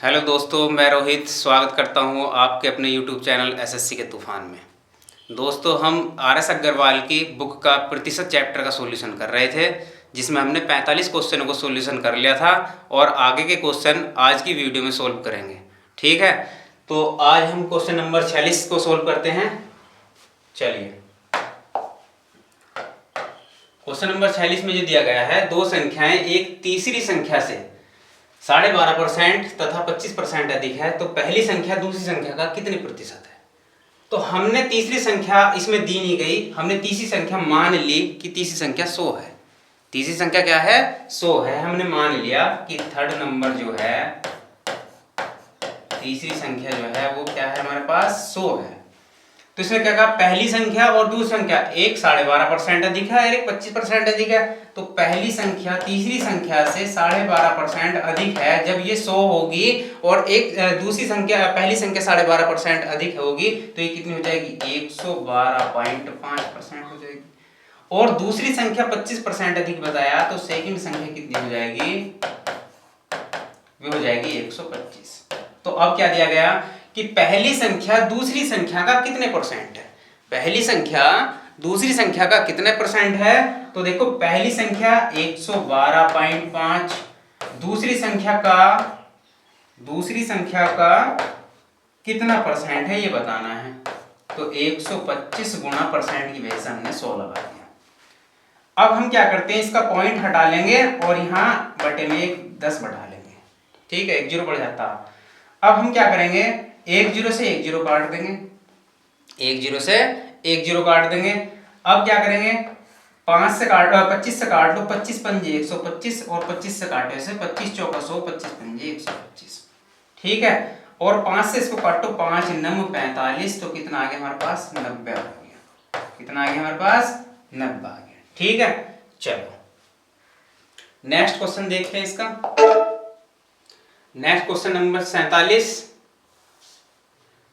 Hello दोस्तों, मैं रोहित स्वागत करता हूं आपके अपने यूट्यूब चैनल एसएससी के तूफान में। दोस्तों, हम आर.एस. अग्रवाल की बुक का प्रतिशत चैप्टर का सॉल्यूशन कर रहे थे, जिसमें हमने 45 क्वेश्चनों को सॉल्यूशन कर लिया था और आगे के क्वेश्चन आज की वीडियो में सोल्व करेंगे। ठीक है, तो आज हम क्वेश्चन नंबर 46 को सोल्व करते हैं। चलिए, क्वेश्चन नंबर 46 में जो दिया गया है, दो संख्याएं एक तीसरी संख्या से 12.5% तथा 25% अधिक है, तो पहली संख्या दूसरी संख्या का कितने प्रतिशत है। तो हमने तीसरी संख्या इसमें दी नहीं गई, हमने तीसरी संख्या मान ली कि तीसरी संख्या 100 है। तीसरी संख्या क्या है? 100 है। हमने मान लिया कि थर्ड नंबर जो है, तीसरी संख्या जो है वो क्या है, हमारे पास 100 है। तो इसने क्या कहा, पहली संख्या और दूसरी संख्या एक 12.5% अधिक है और एक 25% अधिक है। तो पहली संख्या तीसरी संख्या से 12.5% अधिक है जब ये 100 होगी, और एक दूसरी संख्या पहली संख्या 12.5% अधिक होगी, तो ये कितनी हो जाएगी, 112.5% हो जाएगी। और दूसरी संख्या 25% अधिक बताया, तो सेकंड संख्या कितनी हो जाएगी, वो हो जाएगी 125। तो अब क्या दिया गया कि पहली संख्या दूसरी संख्या का कितने परसेंट है। पहली संख्या दूसरी संख्या का कितने परसेंट है, तो देखो पहली संख्या 112.5, दूसरी संख्या का कितना परसेंट है ये बताना है। तो 125 गुणा परसेंट की वजह से हमने 100 लगा दिया। अब हम क्या करते हैं, इसका पॉइंट हटा लेंगे और यहाँ बटे में एक 10 बढ़ा लेंगे। ठीक है, एक 0 बढ़ जाता। अब हम क्या करेंगे, एक 0 से एक 0 काट देंगे, एक 0 से एक 0 काट देंगे। अब क्या करेंगे, 25 से काट लो, 25 पंजे 125 और 25 से काटे से 25 चौका 100, 25 पंजे 125। ठीक है, और 5 से इसको काटो, 5 9 45, तो कितना आ गया हमारे पास, 90 आ गया। कितना आ गया हमारे पास, 90 आ गया। ठीक है, चलो नेक्स्ट क्वेश्चन देखते हैं इसका। नेक्स्ट क्वेश्चन नंबर 47,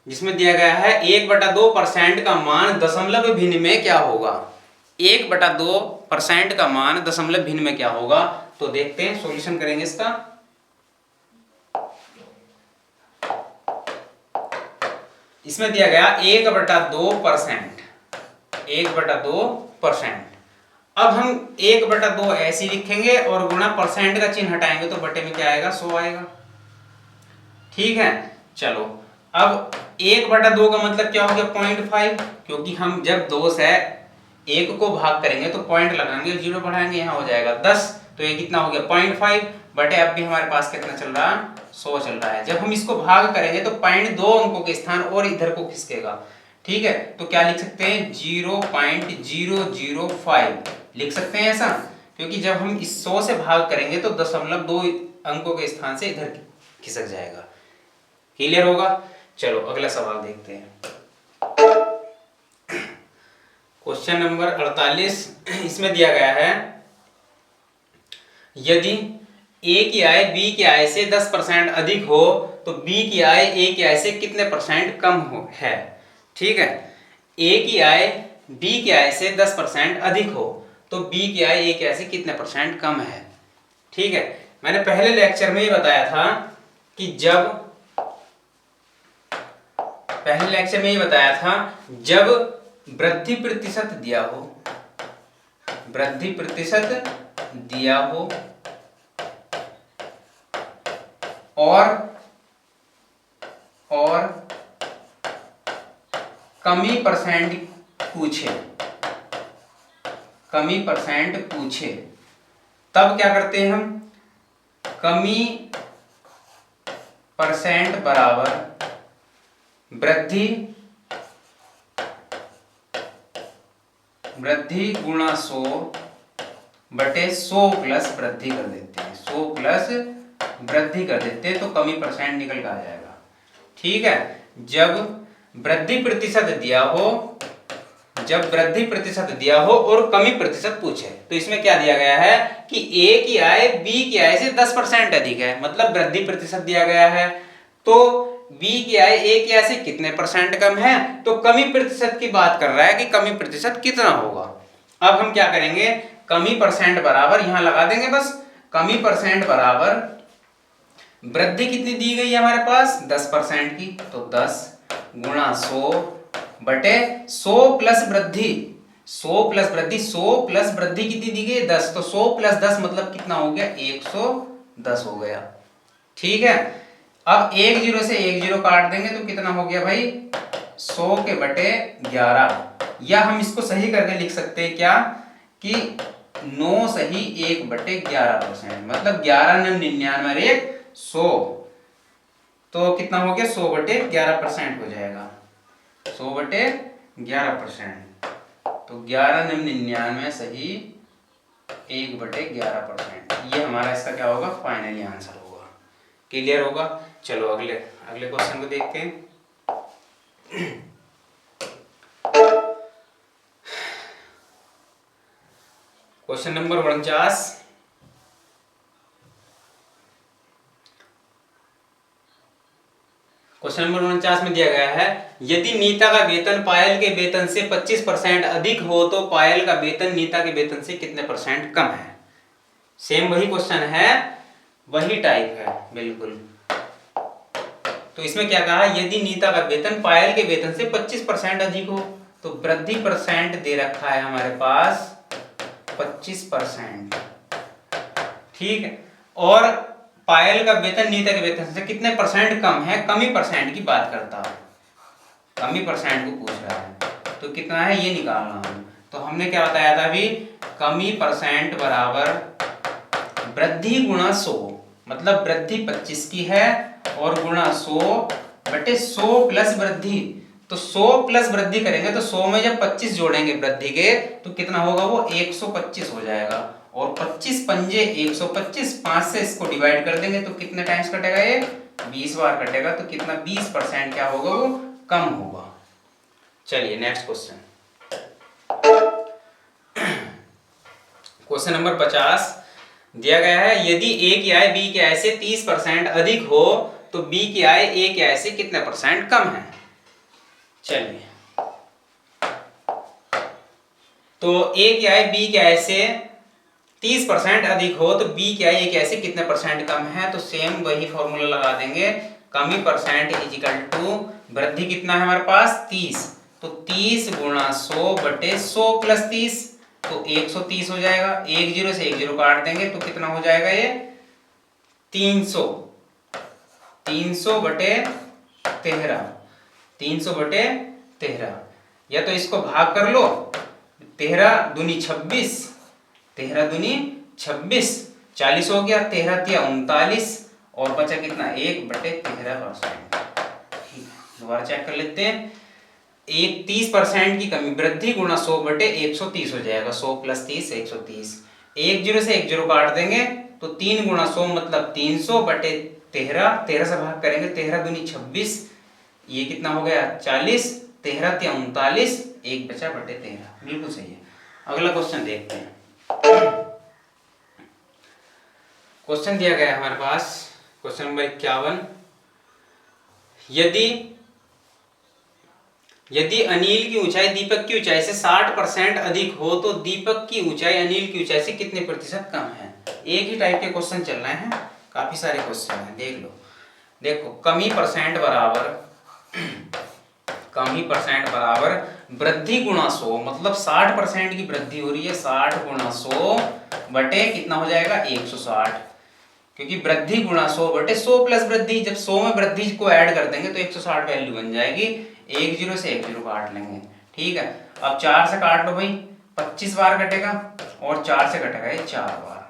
जिसमें दिया गया है 1/2% का मान दशमलव भिन्न में क्या होगा। 1/2% का मान दशमलव भिन्न में क्या होगा, तो देखते हैं, सॉल्यूशन करेंगे इसका। इसमें दिया गया 1/2%, 1/2%। अब हम 1/2 ऐसे लिखेंगे और गुणा परसेंट का चिन्ह हटाएंगे, तो बटे में क्या आएगा, 100 आएगा। ठीक है, चलो अब 1/2 का मतलब क्या हो गया, 0.5, क्योंकि हम जब 2 से 1 को भाग करेंगे तो पॉइंट लगाएंगे, 0 बढ़ाएंगे, यहाँ हो जाएगा 10, तो ये कितना हो गया, 0.5 बटे, अब भी हमारे पास कितना चल रहा है, 100 चल रहा है। जब हम इसको भाग करेंगे तो पॉइंट 2 अंकों के स्थान और इधर को खिसकेगा। ठीक है, तो क्या लिख सकते हैं, 0.005 लिख सकते हैं ऐसा, क्योंकि जब हम इस 100 से भाग करेंगे तो 0.2 अंकों के स्थान से इधर खिसक जाएगा। क्लियर होगा। चलो अगला सवाल देखते हैं, क्वेश्चन नंबर 48। इसमें दिया गया है, यदि ए की आय बी की आय से 10% अधिक हो, तो बी की आय ए की आय से कितने परसेंट कम हो है। ठीक है, ए की आय बी की आय से 10% अधिक हो, तो बी की आय ए की आय से कितने परसेंट कम है। ठीक है, मैंने पहले लेक्चर में ये बताया था कि जब वृद्धि प्रतिशत दिया हो और कमी परसेंट पूछे, तब क्या करते हैं हम, कमी परसेंट बराबर वृद्धि गुणा 100 बटे 100 प्लस वृद्धि कर देते हैं, 100 प्लस वृद्धि कर देते हैं, तो कमी परसेंट निकल कर आ जाएगा। ठीक है, जब वृद्धि प्रतिशत दिया हो और कमी प्रतिशत पूछे, तो इसमें क्या दिया गया है कि ए की आय बी की आय से 10% अधिक है, मतलब वृद्धि प्रतिशत दिया गया है, तो बी की आय ए की आय से कितने परसेंट कम है, तो कमी प्रतिशत की बात कर रहा है कि कमी प्रतिशत कितना होगा। अब हम क्या करेंगे, कमी परसेंट बराबर यहां लगा देंगे, बस कमी परसेंट बराबर वृद्धि कितनी दी गई है हमारे पास 10% की, तो 10 गुणा 100 बटे 100 प्लस वृद्धि, 100 प्लस वृद्धि, 100 प्लस वृद्धि कितनी दी गई 10, तो 100 प्लस 10 मतलब कितना हो गया 110 हो गया। ठीक है, अब एक जीरो से एक जीरो काट देंगे तो कितना हो गया भाई 100 के बटे 11, या हम इसको सही करके लिख सकते हैं क्या कि 9 सही 1 बटे 11%, मतलब 11 9 99 1 100, तो कितना हो गया 100 बटे 11% हो जाएगा, 100 बटे 11%, तो 11 9 99 सही 1 बटे 11%, ये हमारा इसका क्या होगा फाइनली आंसर होगा। क्लियर होगा? चलो अगले अगले क्वेश्चन को देखते हैं। क्वेश्चन नंबर 49, क्वेश्चन नंबर 49 में दिया गया है यदि नीता का वेतन पायल के वेतन से 25% अधिक हो तो पायल का वेतन नीता के वेतन से कितने % कम है। सेम वही क्वेश्चन है, वही टाइप है बिल्कुल। तो इसमें क्या कहा, यदि नीता का वेतन पायल के वेतन से 25% अधिक हो, तो वृद्धि परसेंट दे रखा है हमारे पास 25%, ठीक है, और पायल का वेतन नीता के वेतन से कितने % कम है, कमी परसेंट की बात करता है, कमी परसेंट को पूछ रहा है, तो कितना है ये निकालना है। तो हमने क्या बताया था अभी, कमी परसेंट बराबर वृद्धि गुणा 100, मतलब वृद्धि 25 की है और गुणा 100 बटे 100 प्लस वृद्धि, तो 100 प्लस वृद्धि करेंगे तो 100 में जब 25 जोड़ेंगे वृद्धि के तो कितना होगा वो 125 हो जाएगा, और 25 पंजे 125, 5 से इसको डिवाइड कर देंगे तो कितने टाइम्स कटेगा ये 20 बार कटेगा, तो कितना 20% क्या होगा वो कम होगा। चलिए नेक्स्ट क्वेश्चन, क्वेश्चन नंबर 50 दिया गया है यदि ए की आय बी की आय से 30% अधिक हो तो बी की आय ए की आय से कितने % कम है। चलिए, तो ए की आय बी की आय से 30% अधिक हो तो बी की आय ए की आय से कितने % कम है, तो सेम वही फॉर्मूला लगा देंगे, कमी परसेंट इज इक्वल टू वृद्धि कितना है हमारे पास 30, तो 30 गुणा 100 बटे 100 प्लस 30, तो 130 हो जाएगा, एक जीरो से एक जीरो काट देंगे तो कितना हो जाएगा ये 300, 300 बटे 13, 300 बटे 13, या तो इसको भाग कर लो, 13 दूनी 26, 13 दूनी 26, 40 हो गया, 13 तिया 39 और बचा कितना 1 बटे 13%। दोबारा चेक कर लेते हैं, 30% की कमी वृद्धि गुणा 100 बटे 130 हो जाएगा, 100 प्लस 30 130, एक जीरो से एक जीरो काट देंगे तो 3 गुणा 100 मतलब 300 बटे 13, 13 से भाग करेंगे, 13 दूनी 26, ये कितना हो गया 40, 13 तिया 39, 1 बचा बटे 13, बिल्कुल सही है। अगला क्वेश्चन देखते हैं। क्वेश्चन दिया गया है हमारे पास, क्वेश्चन नंबर 51, यदि अनिल की ऊंचाई दीपक की ऊंचाई से 60% अधिक हो तो दीपक की ऊंचाई अनिल की ऊंचाई से कितने % कम है। एक ही टाइप के क्वेश्चन चल रहे हैं, काफी सारे क्वेश्चन हैं, देख लो। देखो, कमी परसेंट बराबर वृद्धि गुणा 100, मतलब 60% की वृद्धि हो रही है, 60 गुणा 100 बटे कितना हो जाएगा 160, क्योंकि वृद्धि गुणा 100 बटे 100 प्लस वृद्धि, जब 100 में वृद्धि को ऐड कर देंगे तो 160 वैल्यू बन जाएगी, एक जीरो से एक जीरो काट लेंगे, ठीक है। अब 4 से काट लो भाई, 25 बार कटेगा और 4 से कटेगा ये 4 बार,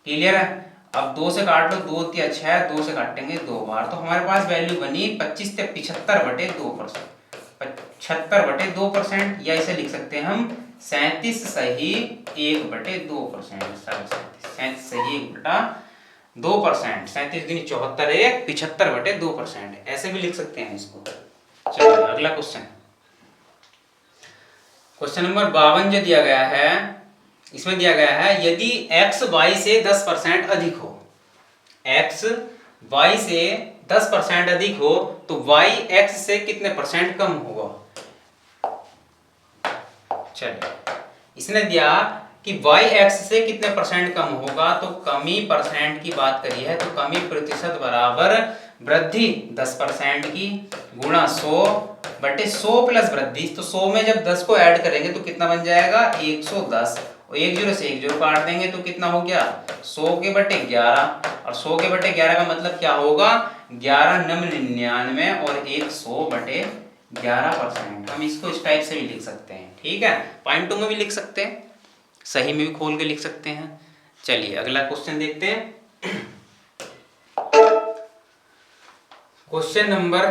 क्लियर है। अब 2 से काट लो, 2 तिया 6, 2 से काटेंगे 2 बार, तो हमारे पास वैल्यू बनी 25 से 75 बटे 2%, 75 बटे 2%, या इसे लिख सकते हैं हम 37 सही 1 बटे 2%, 37 सही 1 बटा 2%, 37 दूनी 74, 1 75 बटे 2%, ऐसे भी लिख सकते हैं इसको। चलिए अगला क्वेश्चन, क्वेश्चन नंबर 52 जो दिया गया है, इसमें दिया गया है यदि x y से 10% अधिक हो, x y से 10% अधिक हो तो y x से कितने % कम होगा। चलिए, इसने दिया कि वाई एक्स से कितने परसेंट कम होगा, तो कमी परसेंट की बात करी है तो कमी प्रतिशत बराबर वृद्धि 10% की गुणा 100/100 प्लस वृद्धि। तो 100 में जब 10 को ऐड करेंगे तो कितना बन जाएगा 110, और 1 0 से 1 0 काट देंगे तो कितना हो गया 100/11, और 100/11 का मतलब क्या होगा 11,99 और 100/11%। हम इसको इस टाइप से भी लिख सकते हैं, ठीक है, पॉइंट 2 में भी लिख सकते हैं, सही में भी खोल के लिख सकते हैं। चलिए अगला क्वेश्चन देखते हैं। क्वेश्चन नंबर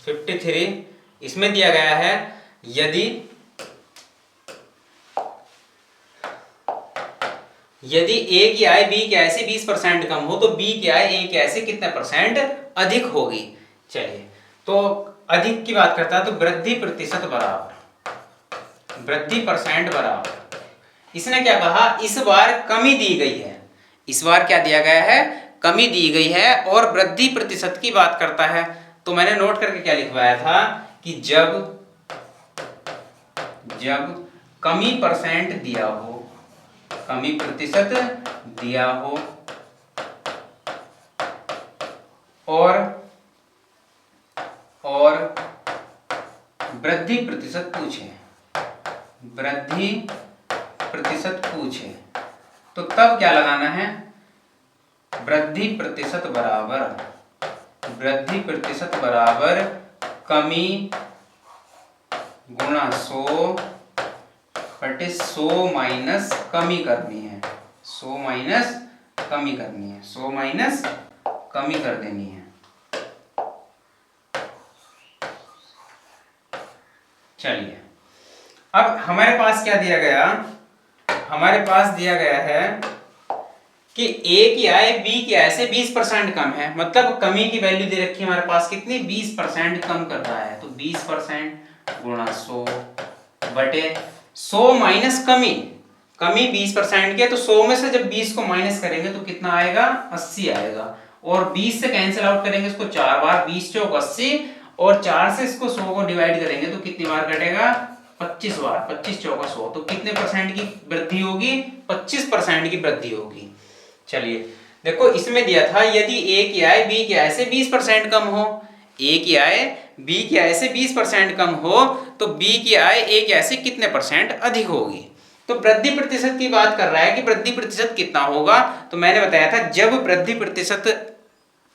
53, इसमें दिया गया है यदि ए की आय बी की आय से 20% कम हो तो बी की आय ए की आय से कितने परसेंट अधिक होगी। चलिए तो अधिक की बात करता है तो वृद्धि प्रतिशत बराबर वृद्धि परसेंट बराबर, इसने क्या कहा इस बार कमी दी गई है, इस बार क्या दिया गया है कमी दी गई है, और वृद्धि प्रतिशत की बात करता है। तो मैंने नोट करके क्या लिखवाया था कि जब कमी परसेंट दिया हो, कमी प्रतिशत दिया हो और वृद्धि प्रतिशत पूछे तो तब क्या लगाना है वृद्धि प्रतिशत बराबर कमी गुणा 100/100 माइनस कमी करनी है, 100 माइनस कमी कर देनी है। चलिए अब हमारे पास क्या दिया गया, हमारे पास दिया गया है कि ए की आय बी की आय से 20% कम है, मतलब कमी की वैल्यू दे रखी है हमारे पास कितनी 20% कम कर रहा है, तो 20% गुणा 100/100 माइनस कमी 20% के, तो 100 में से जब 20 को माइनस करेंगे तो कितना आएगा 80 आएगा, और 20 से कैंसिल आउट करेंगे इसको 4 बार, 20 चौक 80, और 4 से इसको 100 को डिवाइड करेंगे तो कितनी बार कटेगा 25 बार, 25 चौका 100, तो कितने परसेंट की वृद्धि होगी 25% की वृद्धि होगी। चलिए देखो इसमें दिया था यदि ए की आय बी की आय से 20% कम हो, ए की आय बी की आय से 20% कम हो तो बी की आय ए की आय से कितने परसेंट अधिक होगी। तो वृद्धि प्रतिशत की बात कर रहा है कि वृद्धि प्रतिशत कितना होगा, तो मैंने बताया था जब वृद्धि प्रतिशत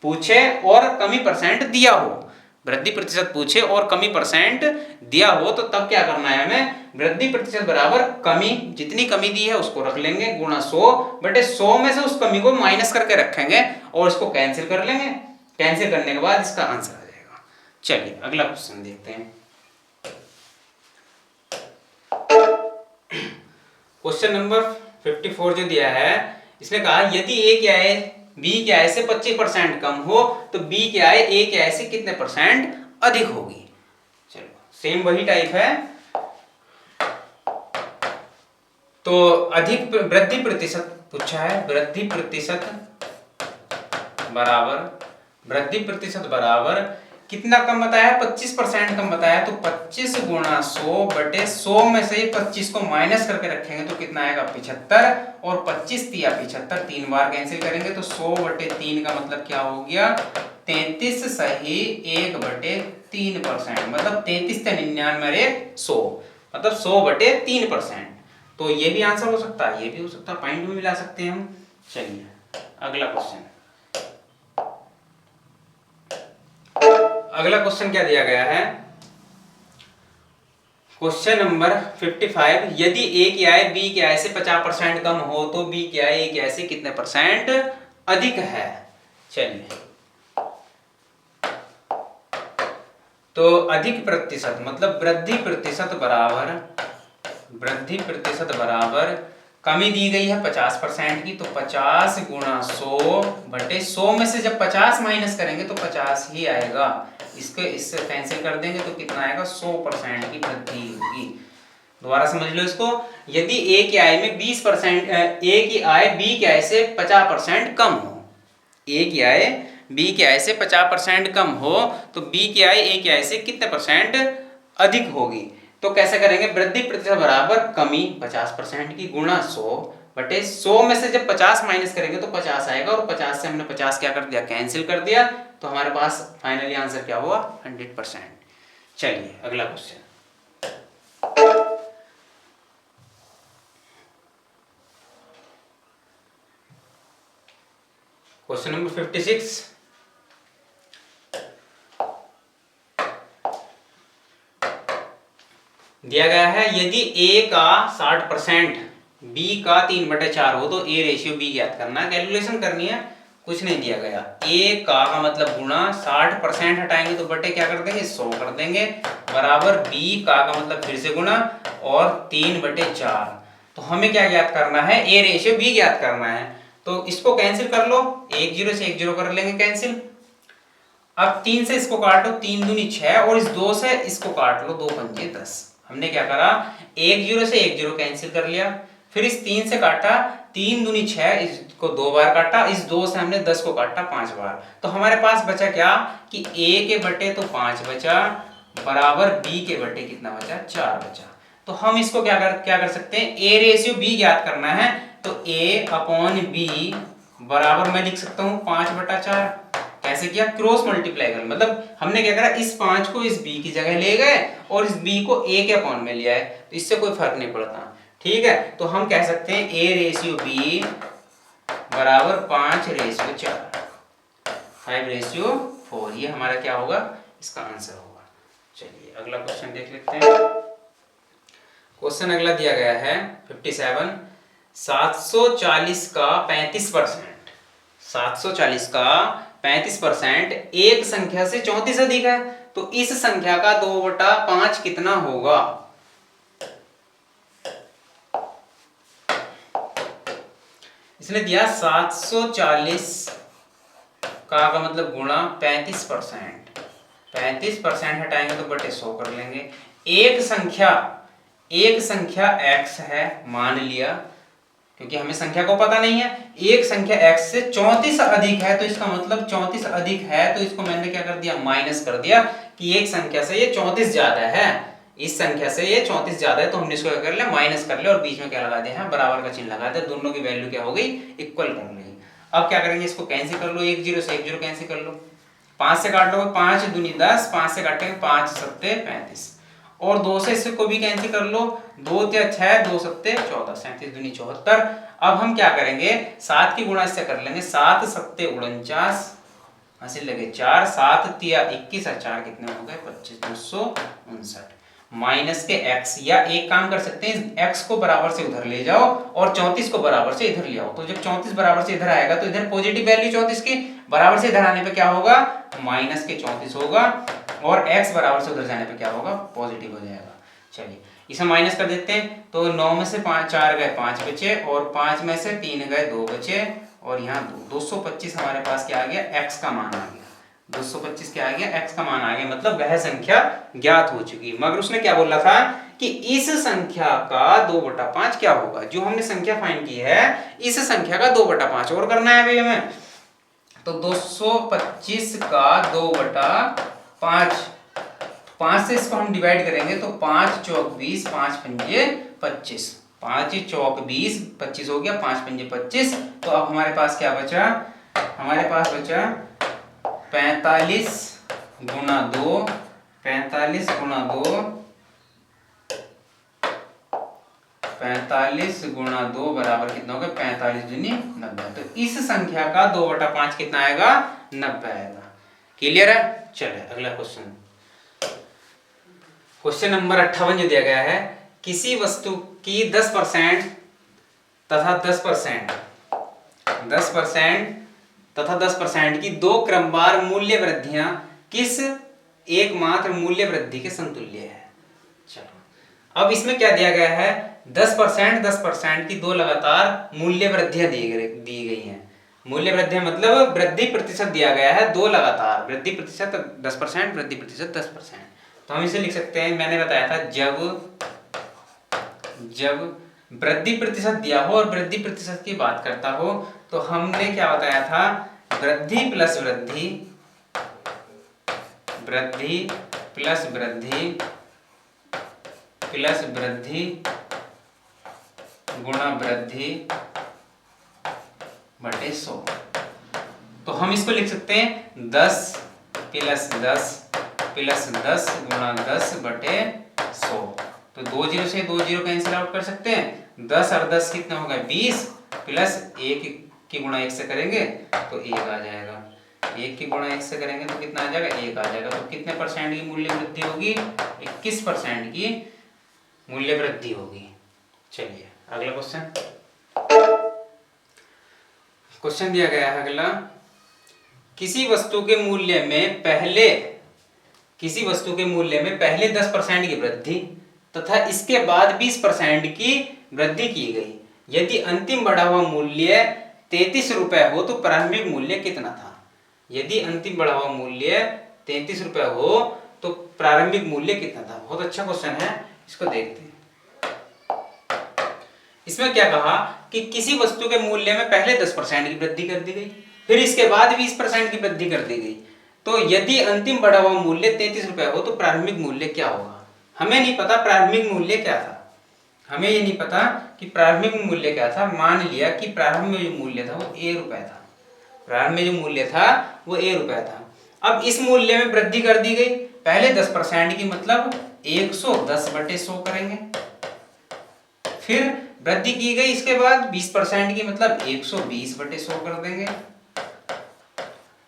पूछे और कमी परसेंट दिया हो, वृद्धि प्रतिशत पूछे और कमी परसेंट दिया हो तो तब क्या करना है हमें वृद्धि प्रतिशत बराबर कमी, जितनी कमी दी है उसको रख लेंगे गुणा 100/100 में से उस कमी को माइनस करके रखेंगे और इसको कैंसिल कर लेंगे, कैंसिल करने के बाद इसका आंसर आ जाएगा। चलिए अगला क्वेश्चन देखते हैं। क्वेश्चन नंबर 54 जो दिया है, इसने कहा यदि ए की आय बी की आय से 25% कम हो तो बी की आय ए की आय से कितने परसेंट अधिक होगी। चलो सेम वही टाइप है, तो अधिक वृद्धि प्रतिशत पूछा है, वृद्धि प्रतिशत बराबर कितना कम बताया है 25% कम बताया, तो 25 गुणा 100/100 में से 25 को माइनस करके रखेंगे तो कितना आएगा 75, और 25 तिया 75 3 बार कैंसिल करेंगे तो 100/3 का मतलब क्या हो गया 33 सही 1/3%, मतलब 33 से 99 100, मतलब 100/3%। तो ये भी आंसर हो सकता है, ये भी हो सकता है, पॉइंट में मिला सकते हैं हम। चलिए अगला क्वेश्चन, अगला क्वेश्चन क्या दिया गया है, क्वेश्चन नंबर 55 यदि ए की आय बी की आय से 50% कम हो तो बी की आय ए की आय से कितने परसेंट अधिक है। चलिए तो अधिक प्रतिशत मतलब वृद्धि प्रतिशत बराबर कमी दी गई है 50% की, तो 50 गुणा 100/100 में से जब 50 माइनस करेंगे तो 50 ही आएगा, इससे कैंसिल कर देंगे तो कितना आएगा 100% की वृद्धि होगी। दोबारा समझ लो इसको, यदि ए की आय में 20% ए की आय बी की आय से 50% कम हो, ए की आय बी की आय से 50% कम हो तो बी की आय ए की आय से कितने परसेंट अधिक होगी। तो कैसे करेंगे, वृद्धि प्रतिशत बराबर कमी 50% की गुणा 100 बटे 100 में से जब 50 माइनस करेंगे तो 50 आएगा, और 50 से हमने 50 क्या कर दिया, कैंसिल कर दिया, तो हमारे पास फाइनली आंसर क्या हुआ, 100%। चलिए अगला क्वेश्चन। क्वेश्चन नंबर 56, दिया गया है यदि A का 60% B का 3/4 हो तो A रेशियो B ज्ञात करना है। कैलकुलेशन करनी है, कुछ नहीं दिया गया। A का मतलब गुणा 60% हटाएंगे तो बटे क्या कर देंगे, 100 कर देंगे, बराबर B का मतलब फिर से गुणा और 3/4। तो हमें क्या ज्ञात करना है, A रेशियो B ज्ञात करना है। तो इसको कैंसिल कर लो, 1 0 से 1 0 कर लेंगे कैंसिल। अब 3 से इसको काटो, 3 दूनी 6, और इस 2 से इसको काट लो, 2 पंजे 10। हमने क्या करा, 1 0 से 1 0 कैंसिल कर लिया, फिर इस 3 से काटा, 3 दूनी 6, इसको 2 बार काटा, इस 2 से हमने 10 को काटा 5 बार। तो हमारे पास बचा क्या कि A के बटे तो 5 बचा, बराबर B के बटे कितना बचा, 4 बचा। तो हम इसको क्या कर सकते हैं, A रेशियो B ज्ञात करना है, तो A अपॉन B बराबर मैं लिख सकता हूँ 5/4। कैसे किया, क्रॉस मल्टीप्लाई कर, मतलब हमने क्या करा, इस 5 को इस B की जगह ले गए और इस B को A के अपॉन में लिया है, तो इससे कोई फर्क नहीं पड़ता। ठीक है, तो हम कह सकते हैं A रेशियो B बराबर 5/4, 5/4, ये हमारा क्या होगा, इसका आंसर होगा। चलिए अगला क्वेश्चन देख लेते हैं। क्वेश्चन अगला दिया गया है 57, 740 का 35%, 740 का 35% एक संख्या से 34 अधिक है, तो इस संख्या का 2/5 कितना होगा। इसने दिया 740 का मतलब गुणा 35%, 35% हटाएंगे तो बटे 100 कर लेंगे। एक संख्या x है मान लिया, क्योंकि हमें संख्या को पता नहीं है, एक संख्या x से 34 अधिक है, तो इसका मतलब 34 अधिक है, तो इसको मैंने क्या कर दिया, माइनस कर दिया, कि एक संख्या से ये 34 ज्यादा है, इस संख्या से ये 34 ज्यादा है, तो हमने इसको क्या कर लिया, माइनस कर लिया, और बीच में क्या लगा दिया है, बराबर का चिन्ह लगा दिया, दोनों की वैल्यू क्या हो गई, इक्वल कर ली। अब क्या करेंगे, इसको कैंसिल कर लो, 1 0 से 1 0 कैंसिल कर लो, 5 से काट लो, 5 दूनी 10, 5 से काटेंगे 5 7 35, और 2 से इसको भी कैंसिल कर लो, 2 या 6, 2 7 14, 37 दूनी 74। अब हम क्या करेंगे, 7 की गुणा इससे कर लेंगे, 7 7 49, हासिल लगे 4, 7 तिया 21 और 4 कितने हो गए, 25, 259। माइनस के x, या एक काम कर सकते हैं, x को बराबर से उधर ले जाओ और 34 को बराबर से इधर ले आओ, तो जब 34 बराबर से इधर आएगा तो इधर पॉजिटिव वैल्यू 34 की, बराबर से इधर आने पे क्या होगा, माइनस के 34 होगा, और x बराबर से उधर जाने पे क्या होगा, पॉजिटिव हो जाएगा। चलिए इसे माइनस कर देते हैं, तो 9 में से 4 गए 5 बचे, और 5 में से 3 गए 2 बचे, और यहाँ 225 हमारे पास क्या आ गया, x का मान आ गया, 225 क्या आ गया, x का मान आ गया, मतलब वह संख्या ज्ञात हो चुकी। मगर उसने क्या बोला था कि इस संख्या का 2/5 क्या होगा, जो हमने संख्या फाइंड की है, इस संख्या का 2/5 और करना है अभी हमें, तो 225 का 2/5, 5 से इसको हम डिवाइड करेंगे तो 5 चौक 20, 5 पंजे 25, 5 चौक 20, 25 हो गया, 5 पंजे 25। तो अब हमारे पास क्या बचा, हमारे पास बचा 45 गुणा 2, 45 गुणा 2, 45 गुणा 2 बराबर कितना होगा, 45 दूनी 90। तो इस संख्या का 2/5 कितना आएगा, 90 आएगा। क्लियर है। चलिए अगला क्वेश्चन, क्वेश्चन नंबर 58 जो दिया गया है, किसी वस्तु की 10% तथा 10% तथा 10% की दो क्रमवार मूल्य वृद्धियां किस एकमात्र मूल्य वृद्धि के समतुल्य है। चलो अब इसमें क्या दिया गया है, 10% की दो लगातार मूल्य वृद्धियां दी गई हैं। मूल्य वृद्धियां मतलब वृद्धि प्रतिशत दिया गया है, दो लगातार वृद्धि प्रतिशत 10%, वृद्धि प्रतिशत 10%। तो हम इसे लिख सकते हैं, मैंने बताया था जब वृद्धि प्रतिशत दिया हो और वृद्धि प्रतिशत की बात करता हो, तो हमने क्या बताया था, वृद्धि प्लस वृद्धि, वृद्धि प्लस वृद्धि प्लस वृद्धि गुणा वृद्धि बटे 100। तो हम इसको लिख सकते हैं 10 प्लस 10 प्लस 10 गुणा 10 बटे 100। तो 2 जीरो से 2 जीरो कैंसिल आउट कर सकते हैं। 10 और 10 कितना होगा 20 प्लस 1 की गुणा 1 से करेंगे तो 1 आ जाएगा। 1 की गुणा 1 से करेंगे तो कितना आ जाएगा 1 आ जाएगा। तो कितने परसेंट की मूल्य वृद्धि होगी 21% की मूल्य वृद्धि होगी। चलिए अगला क्वेश्चन दिया गया है अगला, किसी वस्तु के मूल्य में पहले 10% की वृद्धि तथा इसके बाद 20% की वृद्धि की गई। यदि अंतिम बढ़ा हुआ मूल्य 33 रुपए हो तो प्रारंभिक मूल्य कितना था। यदि अंतिम बढ़ा हुआ मूल्य 33 रुपए हो तो प्रारंभिक मूल्य कितना था। बहुत अच्छा क्वेश्चन है, इसको देखते हैं। इसमें क्या कहा कि किसी वस्तु के मूल्य में पहले 10% की वृद्धि कर दी गई, फिर इसके बाद 20% की वृद्धि कर दी गई। तो यदि अंतिम बढ़ा हुआ मूल्य 33 रुपए हो तो प्रारंभिक मूल्य क्या होगा। हमें नहीं पता प्रारंभिक मूल्य क्या था, हमें ये नहीं पता कि प्रारंभिक मूल्य क्या था। मान लिया कि प्रारंभ में जो मूल्य था वो ए रुपए था, प्रारंभ में जो मूल्य था वो ए रुपए था। अब इस मूल्य में वृद्धि कर दी गई, पहले 10% की मतलब 110 बटे 100 करेंगे, फिर वृद्धि की गई इसके बाद 20% की मतलब 120 बटे 100 कर देंगे।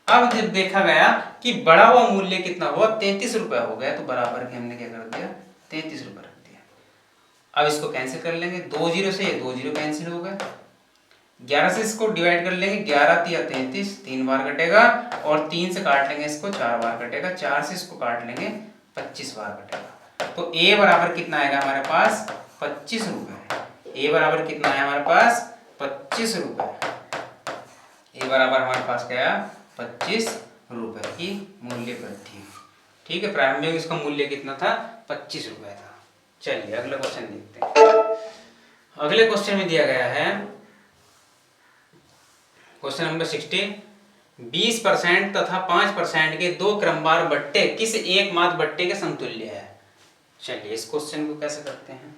अब जब देखा गया कि बढ़ा हुआ मूल्य कितना हुआ 33 रुपए हो गया, तो बराबर के हमने क्या कर दिया 33 रुपए रख दिया। अब इसको कैंसिल कर लेंगे, 2 जीरो से 2 जीरो कैंसिल हो गए, 11 से इसको डिवाइड कर लेंगे, 11 तिया 33 3 बार कटेगा, और 3 से काट लेंगे इसको 4 बार कटेगा, 4 से इसको काट लेंगे 25 बार कटेगा। तो ए बराबर कितना आएगा हमारे पास 25 रुपए। ए बराबर कितना है हमारे पास 25 रुपए। ए बराबर हमारे पास क्या है 25 रुपए की मूल्य वृद्धि। ठीक है, प्रारंभिक इसका मूल्य कितना था 25 रुपए था। चलिए अगला क्वेश्चन देखते हैं। अगले क्वेश्चन में दिया गया है क्वेश्चन नंबर 16, 20% तथा 5% के दो क्रमवार बट्टे किस एकमात्र बट्टे के समतुल्य है। चलिए इस क्वेश्चन को कैसे करते हैं।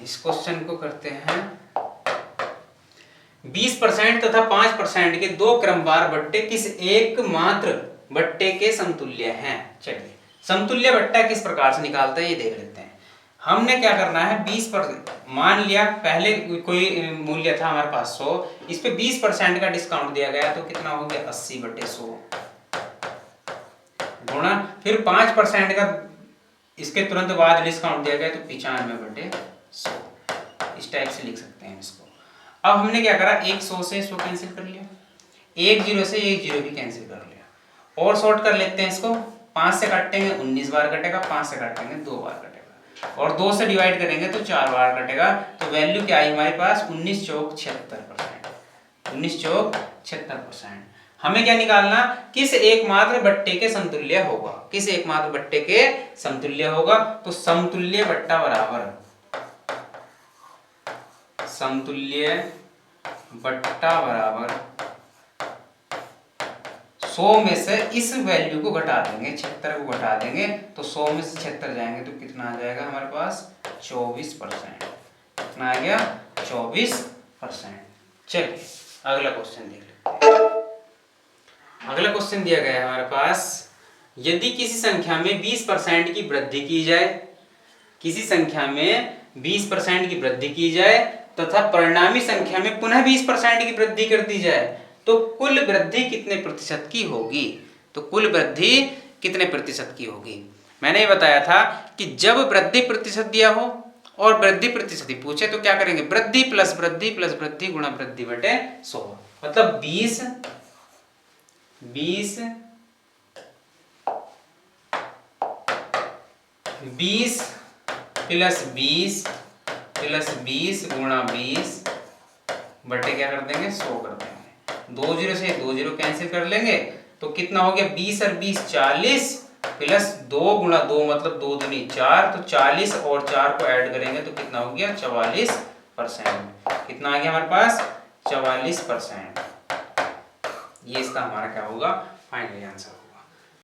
इस क्वेश्चन को करते हैं 20% तथा 5% के दो क्रमवार बट्टे किस एकमात्र बट्टे के समतुल्य हैं। चलिए समतुल्य बट्टा किस प्रकार से निकालते हैं ये देख लेते हैं। हमने क्या करना है 20%, मान लिया पहले कोई मूल्य था हमारे पास 100, इस पे 20% का डिस्काउंट दिया गया तो कितना हो गया 80 बटे 100 गुणा, फिर 5% का इसके तुरंत बाद डिस्काउंट दिया गया तो 95 बटे 100। इस टाइप से लिख सकते हैं इसको। अब हमने क्या करा, एक 100 से 100 कैंसिल कर लिया, एक जीरो से एक जीरो भी कैंसिल कर लिया, और शॉर्ट कर लेते हैं इसको। 5 से काटेंगे 19 बार कटेगा, 5 से काटेंगे 2 बार कटेगा, और 2 से डिवाइड करेंगे तो 4 बार कटेगा। तो वैल्यू क्या आई हमारे पास 19 चौक 76%। 19 चौक 76%। हमें क्या निकालना, किस एकमात्र बट्टे के समतुल्य होगा, किस एकमात्र बट्टे के समतुल्य होगा। तो समतुल्य बट्टा बराबर समतुल्य बट्टा बराबर 100 में से इस वैल्यू को घटा देंगे, 76 को घटा देंगे, तो 100 में से 76 जाएंगे तो कितना आ जाएगा हमारे पास 24%। कितना आ गया 24%। चलिए अगला क्वेश्चन देख लेते हैं। अगला क्वेश्चन दिया गया है हमारे पास, यदि किसी संख्या में 20% की वृद्धि की जाए, किसी संख्या में 20% की वृद्धि की जाए तथा परिणामी संख्या में पुनः 20% की वृद्धि कर दी जाए तो कुल वृद्धि कितने प्रतिशत की होगी। तो कुल वृद्धि कितने प्रतिशत की होगी। मैंने ये बताया था कि जब वृद्धि प्रतिशत दिया हो और वृद्धि प्रतिशत ही पूछे तो क्या करेंगे, वृद्धि प्लस वृद्धि गुणा वृद्धि बटे 100। मतलब 20 प्लस 20 गुणा 20 बटे क्या कर देंगे 100 कर देंगे। 2 जीरो से 2 जीरो कैंसिल कर लेंगे तो कितना हो गया 20 और 20 40 प्लस 2 गुणा 2 मतलब 2 दूनी 4, तो 40 और 4 को ऐड करेंगे तो कितना हो गया 44%। कितना आ गया हमारे पास 44%। ये इसका हमारा क्या होगा फाइनल आंसर।